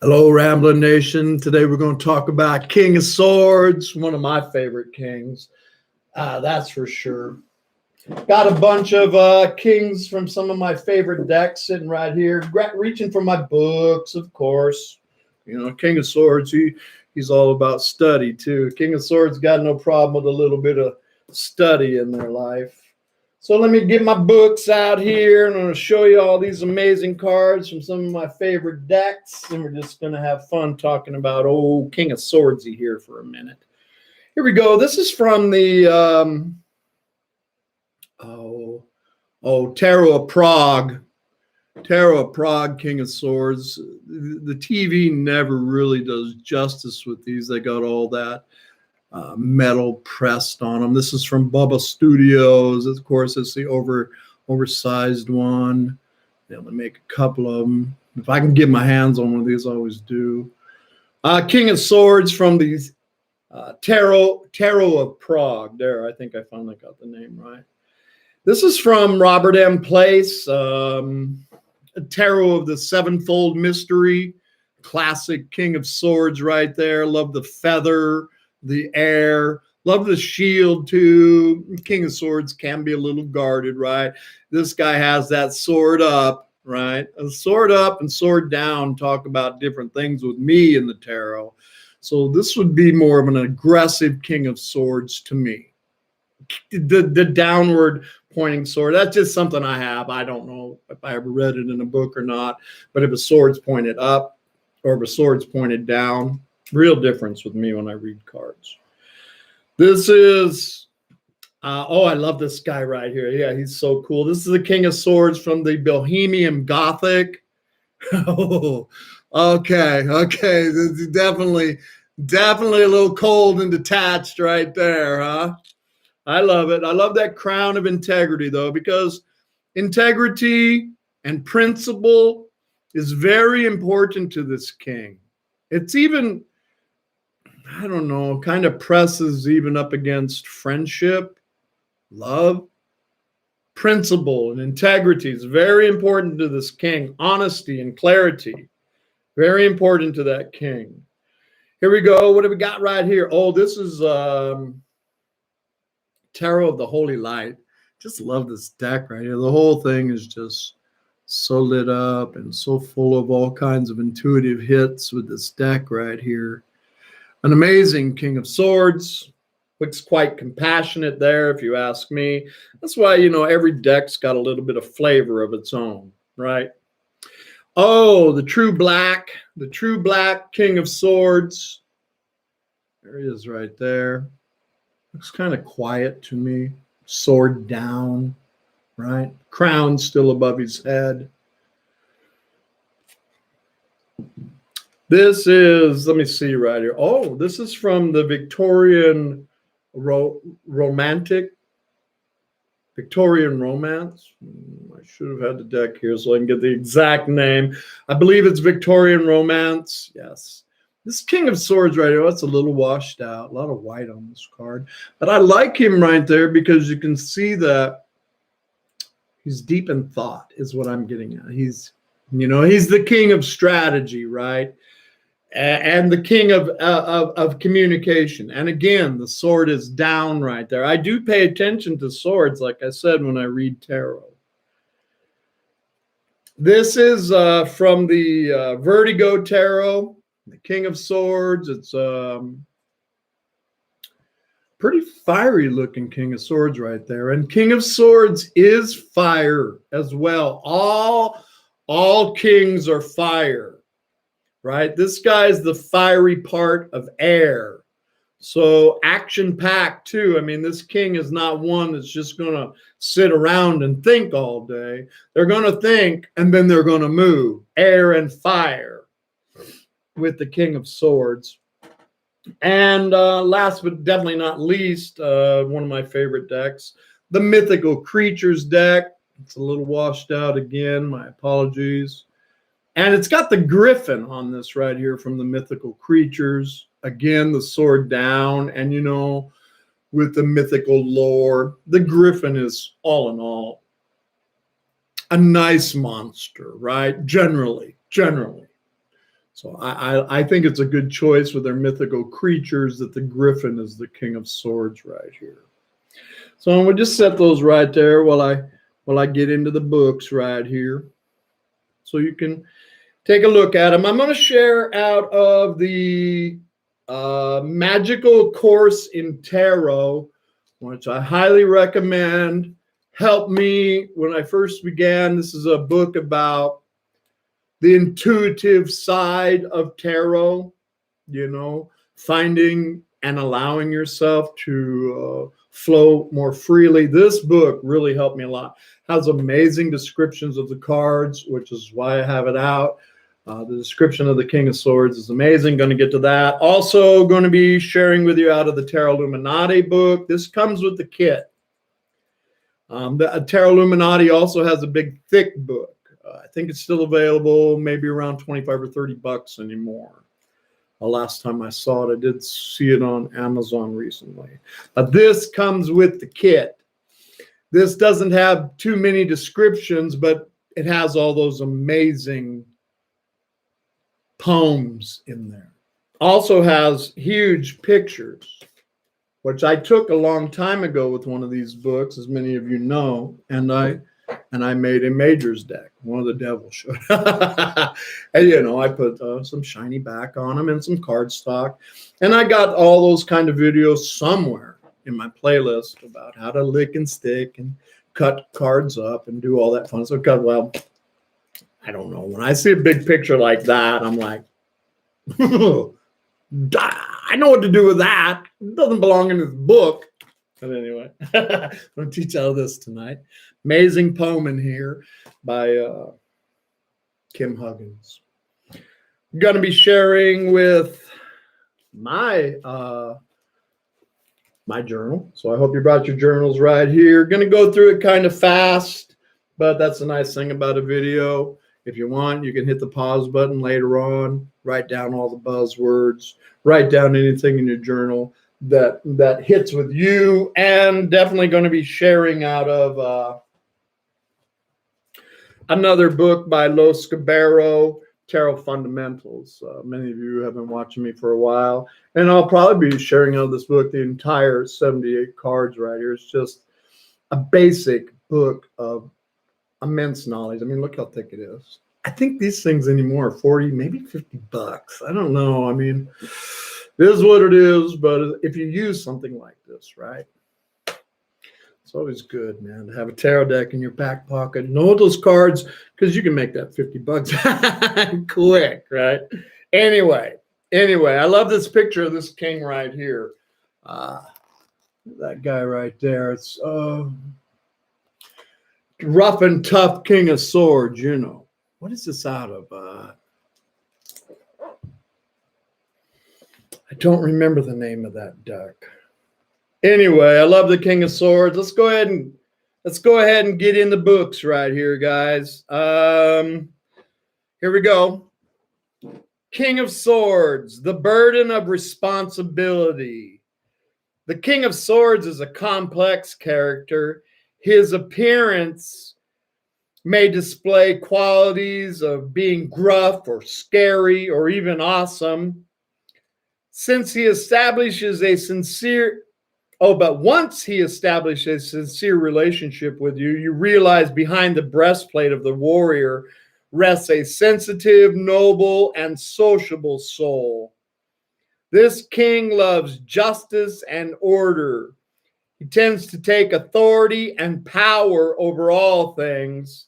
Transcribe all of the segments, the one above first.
Hello, Ramblin Nation. Today we're going to talk about King of Swords, one of my favorite kings. That's for sure. Got a bunch of kings from some of my favorite decks sitting right here. Reaching for my books, of course. You know, King of Swords, he's all about study too. King of Swords got no problem with a little bit of study in their life. So let me get my books out here, and I'm going to show you all these amazing cards from some of my favorite decks, and we're just going to have fun talking about old King of Swordsy here for a minute. Here we go. This is from the Tarot Prague. Tarot Prague, King of Swords. The TV never really does justice with these. They got all that metal pressed on them. This is from Bubba Studios. Of course, it's the oversized one. They'll make a couple of them. If I can get my hands on one of these, I always do. King of Swords from the Tarot of Prague. There, I think I finally got the name right. This is from Robert M. Place. Tarot of the Sevenfold Mystery. Classic King of Swords right there. Love the feather, the air. Love the shield too. King of Swords can be a little guarded, right? This guy has that sword up, right? A sword up and sword down talk about different things with me in the tarot. So this would be more of an aggressive King of Swords to me. The downward pointing sword, that's just something I have. I don't know if I ever read it in a book or not, but if a sword's pointed up or if a sword's pointed down, real difference with me when I read cards. This is, I love this guy right here. Yeah, he's so cool. This is the King of Swords from the Bohemian Gothic. Oh, okay. This is definitely a little cold and detached right there, huh? I love it. I love that crown of integrity, though, because integrity and principle is very important to this king. It's even, I don't know, kind of presses even up against friendship, love. Principle and integrity is very important to this king. Honesty and clarity, very important to that king. Here we go. What have we got right here? Oh, this is Tarot of the Holy Light. Just love this deck right here. The whole thing is just so lit up and so full of all kinds of intuitive hits with this deck right here. An amazing King of Swords. Looks quite compassionate there, if you ask me. That's why, you know, every deck's got a little bit of flavor of its own, right? Oh, the true black King of Swords. There he is right there. Looks kind of quiet to me. Sword down, right? Crown still above his head. This is, let me see right here. Oh, this is from the Victorian Victorian Romance. I should have had the deck here so I can get the exact name. I believe it's Victorian Romance. Yes. This King of Swords right here, that's a little washed out. A lot of white on this card. But I like him right there because you can see that he's deep in thought is what I'm getting at. He's the king of strategy, right? And the king of communication. And again, the sword is down right there. I do pay attention to swords, like I said, when I read tarot. This is from the Vertigo Tarot, the King of Swords. It's pretty fiery looking King of Swords right there. And King of Swords is fire as well. All kings are fire. Right? This guy is the fiery part of air. So action-packed too. I mean, this king is not one that's just going to sit around and think all day. They're going to think and then they're going to move. Air and fire with the King of Swords. And last but definitely not least, one of my favorite decks, the Mythical Creatures deck. It's a little washed out again. My apologies. And it's got the griffin on this right here from the Mythical Creatures. Again, the sword down. And, you know, with the mythical lore, the griffin is, all in all, a nice monster, right? Generally. So I think it's a good choice with their mythical creatures that the Griffin is the King of Swords right here. So I'm gonna just set those right there while I get into the books right here, so you can take a look at them. I'm going to share out of the Magical Course in Tarot, which I highly recommend. Helped me when I first began. This is a book about the intuitive side of tarot, you know, finding and allowing yourself to flow more freely. This book really helped me a lot. Has amazing descriptions of the cards, which is why I have it out. The description of the King of Swords is amazing. Going to get to that. Also going to be sharing with you out of the Tarot Illuminati book. This comes with the kit. The Tarot Illuminati also has a big, thick book. I think it's still available, maybe around 25 or 30 bucks anymore. The last time I saw it, I did see it on Amazon recently. But this comes with the kit. This doesn't have too many descriptions, but it has all those amazing poems in there. Also has huge pictures, which I took a long time ago with one of these books, as many of you know, and I made a majors deck, one of the devil showed. And, you know, I put some shiny back on them and some cardstock. And I got all those kind of videos somewhere in my playlist about how to lick and stick and cut cards up and do all that fun stuff. Well, I don't know. When I see a big picture like that, I'm like, I know what to do with that. It doesn't belong in this book. But anyway, I'm going to teach all this tonight. Amazing poem in here by Kim Huggens. I'm going to be sharing with my my journal. So I hope you brought your journals right here. Going to go through it kind of fast, but that's a nice thing about a video. If you want, you can hit the pause button later on, write down all the buzzwords, write down anything in your journal that hits with you, and definitely going to be sharing out of another book by Los Cabero, Tarot Fundamentals. Many of you have been watching me for a while, and I'll probably be sharing out of this book the entire 78 cards right here. It's just a basic book of immense knowledge. I mean, look how thick it is. I think these things anymore are 40, maybe 50 bucks. I don't know. I mean, it is what it is, but if you use something like this, right? It's always good, man, to have a tarot deck in your back pocket. Know those cards, because you can make that 50 bucks quick, right? Anyway, I love this picture of this king right here. That guy right there. It's rough and tough King of Swords, you know. What is this out of? I don't remember the name of that duck. Anyway, I love the King of Swords. Let's go ahead and get in the books right here, guys. Here we go. King of Swords, the burden of responsibility. The King of Swords is a complex character. His appearance may display qualities of being gruff or scary or even awesome. Since he establishes a sincere, but once he establishes a sincere relationship with you, you realize behind the breastplate of the warrior rests a sensitive, noble, and sociable soul. This king loves justice and order. He tends to take authority and power over all things.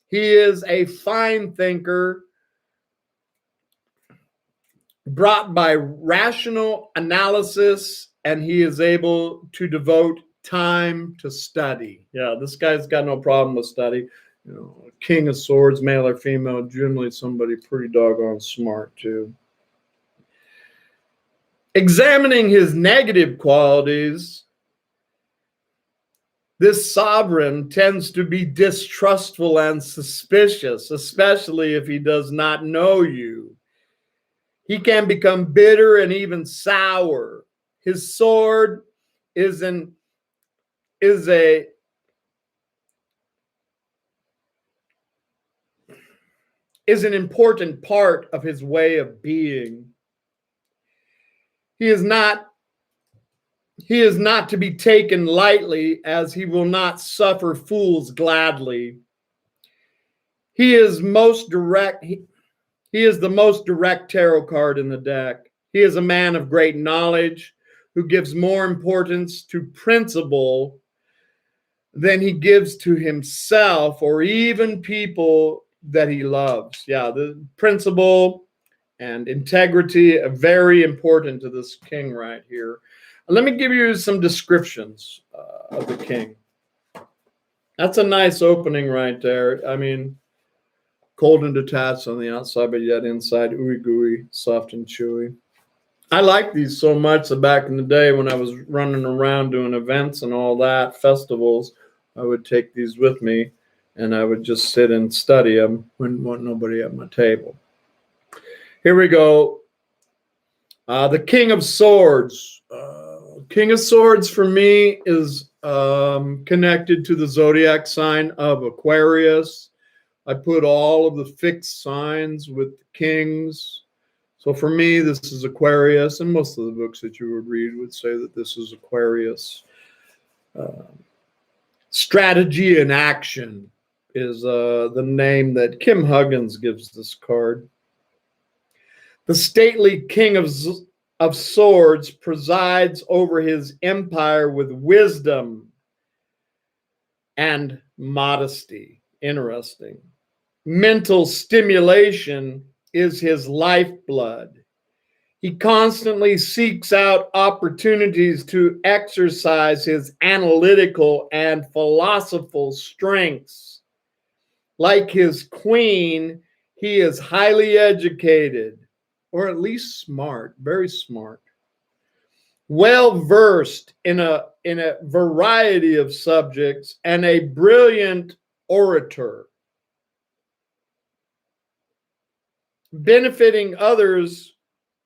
He is a fine thinker, brought by rational analysis, and he is able to devote time to study. Yeah, this guy's got no problem with study. You know, King of Swords, male or female, generally somebody pretty doggone smart too. Examining his negative qualities, this sovereign tends to be distrustful and suspicious, especially if he does not know you. He can become bitter and even sour. His sword is is an important part of his way of being. He is not to be taken lightly, as he will not suffer fools gladly. He is most direct. He is the most direct tarot card in the deck. He is a man of great knowledge who gives more importance to principle than he gives to himself or even people that he loves. Yeah, the principle and integrity are very important to this king right here. Let me give you some descriptions of the king. That's a nice opening right there. I mean, cold and detached on the outside, but yet inside ooey gooey, soft and chewy. I like these so much that back in the day when I was running around doing events and all that, festivals, I would take these with me and I would just sit and study them when nobody at my table. Here we go. The King of Swords. King of Swords for me is connected to the zodiac sign of Aquarius. I put all of the fixed signs with the kings. So for me, this is Aquarius, and most of the books that you would read would say that this is Aquarius. Strategy in Action is the name that Kim Huggens gives this card. The stately King of Swords presides over his empire with wisdom and modesty. Interesting. Mental stimulation is his lifeblood. He constantly seeks out opportunities to exercise his analytical and philosophical strengths. Like his queen, he is highly educated, or at least smart, very smart. Well-versed in a variety of subjects and a brilliant orator. Benefiting others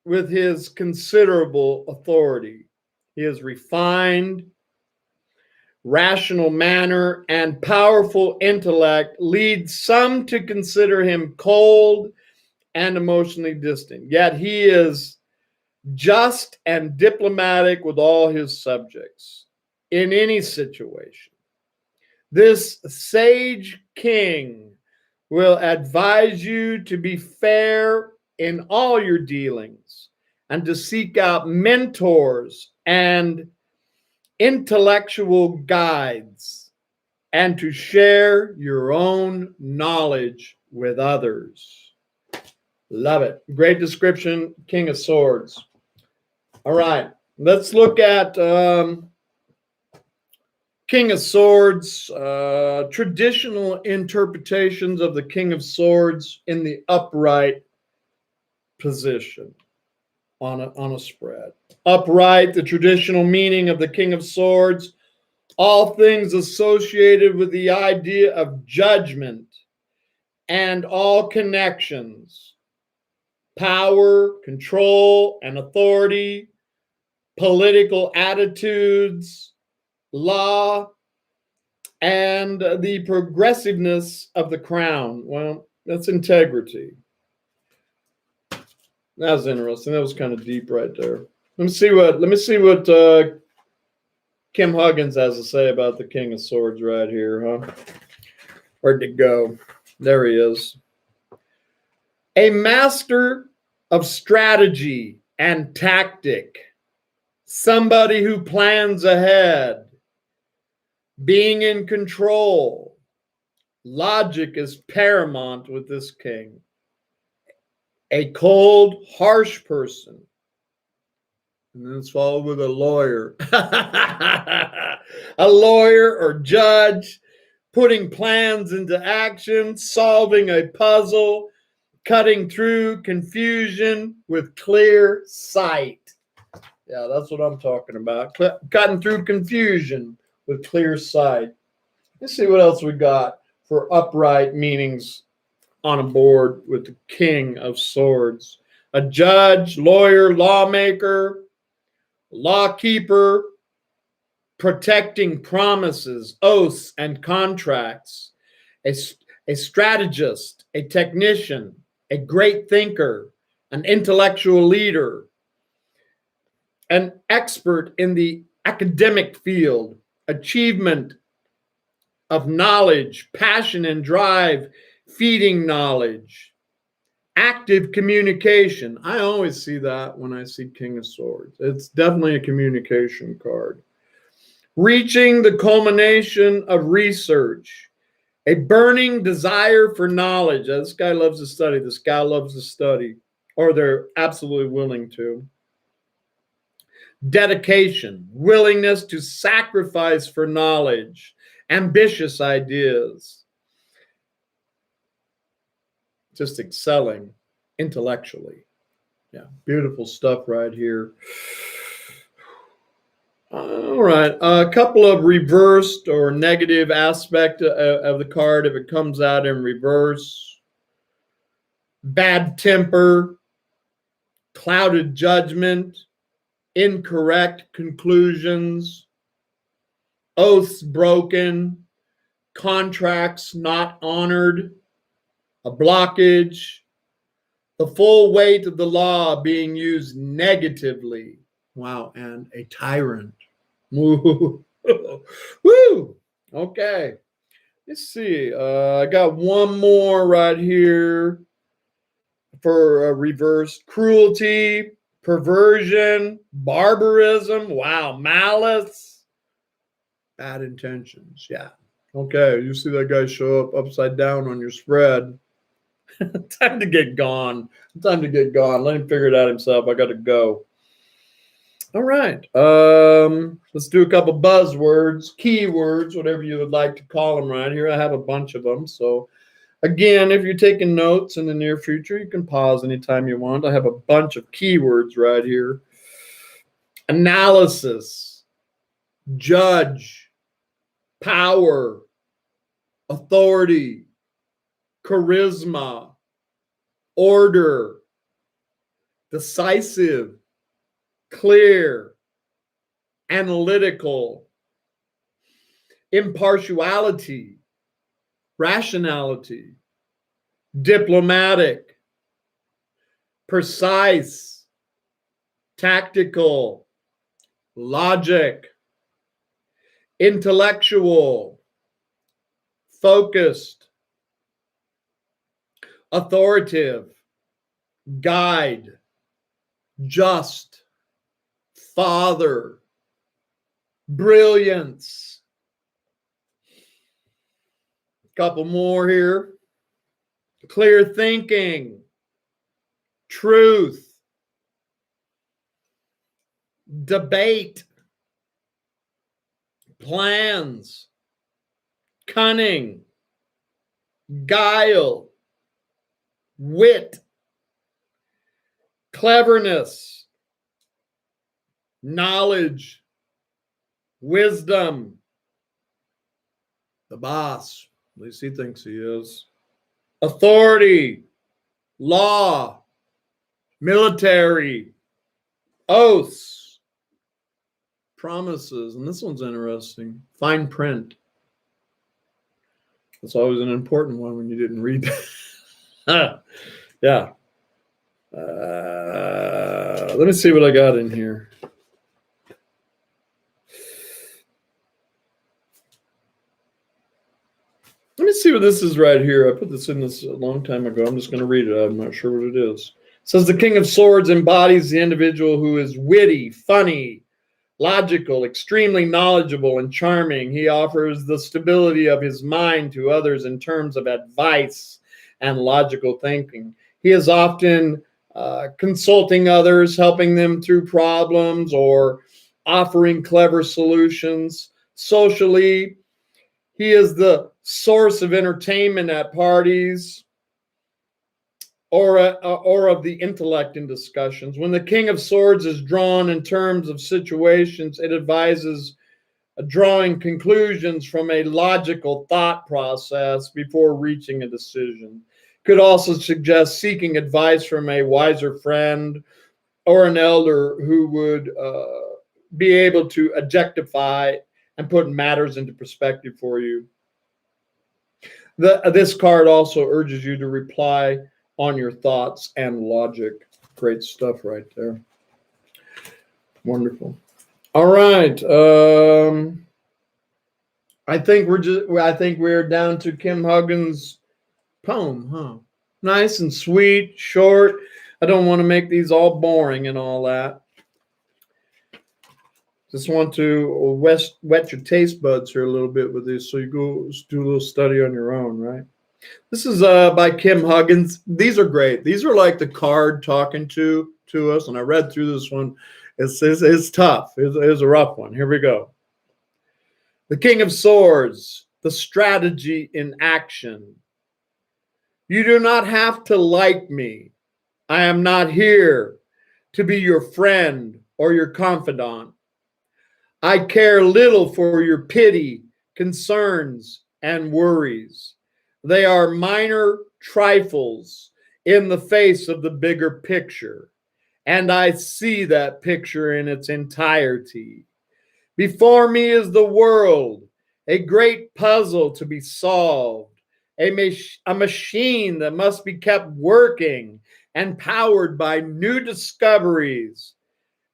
with his considerable authority. He is refined, rational manner, and powerful intellect leads some to consider him cold and emotionally distant. Yet he is just and diplomatic with all his subjects in any situation. This sage king will advise you to be fair in all your dealings and to seek out mentors and intellectual guides and to share your own knowledge with others. Love it. Great description, King of Swords. All right, let's look at King of Swords, traditional interpretations of the King of Swords in the upright position on a spread. Upright, the traditional meaning of the King of Swords, all things associated with the idea of judgment and all connections, power, control, and authority, political attitudes, law, and the progressiveness of the crown. Well, that's integrity. That was interesting. That was kind of deep right there. Let me see what Kim Huggens has to say about the King of Swords right here, huh? Where'd it go? There he is. A master of strategy and tactic. Somebody who plans ahead. Being in control. Logic is paramount with this king. A cold, harsh person. And then it's followed with a lawyer. A lawyer or judge, putting plans into action, solving a puzzle, cutting through confusion with clear sight. Yeah, that's what I'm talking about. Cutting through confusion with clear sight. Let's see what else we got for upright meanings on a board with the King of Swords. A judge, lawyer, lawmaker, lawkeeper, protecting promises, oaths, and contracts. A a strategist, a technician, a great thinker, an intellectual leader, an expert in the academic field, achievement of knowledge, passion and drive, feeding knowledge, active communication. I always see that when I see King of Swords. It's definitely a communication card. Reaching the culmination of research, a burning desire for knowledge. This guy loves to study. This guy loves to study, or they're absolutely willing to. Dedication, willingness to sacrifice for knowledge, ambitious ideas, just excelling intellectually. Yeah, beautiful stuff right here. All right, a couple of reversed or negative aspect of the card if it comes out in reverse. Bad temper, clouded judgment, incorrect conclusions, oaths broken, contracts not honored, a blockage, the full weight of the law being used negatively. Wow, and a tyrant. Woo. Woo. Okay. Let's see. I got one more right here for reverse. Cruelty, perversion, barbarism. Wow, malice, bad intentions. Yeah. Okay, you see that guy show up upside down on your spread. Time to get gone. Time to get gone. Let him figure it out himself. I got to go. All right. Let's do a couple buzzwords, keywords, whatever you would like to call them right here. I have a bunch of them. So again, if you're taking notes in the near future, you can pause anytime you want. I have a bunch of keywords right here. Analysis, judge, power, authority, charisma, order, decisive, clear, analytical, impartiality, rationality, diplomatic, precise, tactical, logic, intellectual, focused, authoritative, guide, just, father, brilliance. Couple more here. Clear thinking, truth, debate, plans, cunning, guile, wit, cleverness, knowledge, wisdom, the boss, at least he thinks he is, authority, law, military, oaths, promises, and this one's interesting, fine print. That's always an important one when you didn't read that. Yeah. Let me see what I got in here. Let me see what this is right here. I put this in this a long time ago. I'm just going to read it. I'm not sure what it is. It says the King of Swords embodies the individual who is witty, funny, logical, extremely knowledgeable, and charming. He offers the stability of his mind to others in terms of advice and logical thinking. He is often consulting others, helping them through problems, or offering clever solutions. Socially, he is the source of entertainment at parties or of the intellect in discussions. When the King of Swords is drawn in terms of situations, it advises drawing conclusions from a logical thought process before reaching a decision. Could also suggest seeking advice from a wiser friend or an elder who would be able to objectify and put matters into perspective for you. This card also urges you to reply on your thoughts and logic. Great stuff right there. Wonderful. All right. I think we're down to Kim Huggens' poem, huh? Nice and sweet, short. I don't want to make these all boring and all that. Just want to wet your taste buds here a little bit with this, so you go do a little study on your own, right? This is by Kim Huggens. These are great. These are like the card talking to us, and I read through this one. It's tough. It's a rough one. Here we go. The King of Swords, the strategy in action. You do not have to like me. I am not here to be your friend or your confidant. I care little for your pity, concerns, and worries. They are minor trifles in the face of the bigger picture, and I see that picture in its entirety. Before me is the world, a great puzzle to be solved, a machine that must be kept working and powered by new discoveries.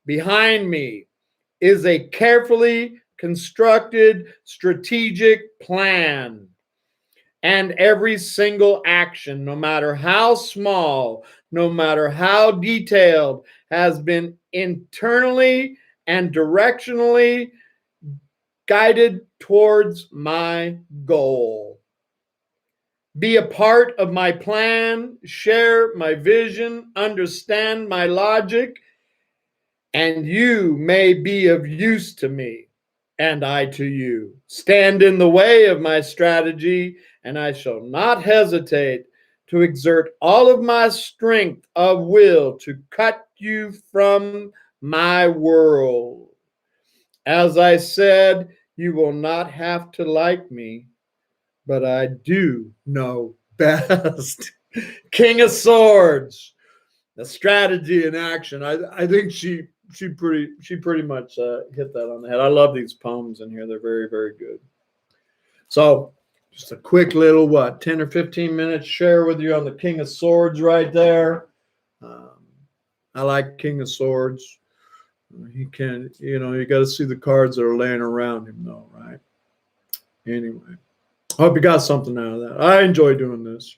Behind me is a carefully constructed strategic plan. And every single action, no matter how small, no matter how detailed, has been internally and directionally guided towards my goal. Be a part of my plan, share my vision, understand my logic, and you may be of use to me, and I to you. Stand in the way of my strategy, and I shall not hesitate to exert all of my strength of will to cut you from my world. As I said, you will not have to like me, but I do know best. King of Swords, the strategy in action. I think she pretty much hit that on the head. I love these poems in here. They're very, very good. So just a quick little 10 or 15 minutes share with you on the King of Swords right there. I like King of Swords. He can, you got to see the cards that are laying around him though, right? Anyway, I hope you got something out of that. I enjoy doing this,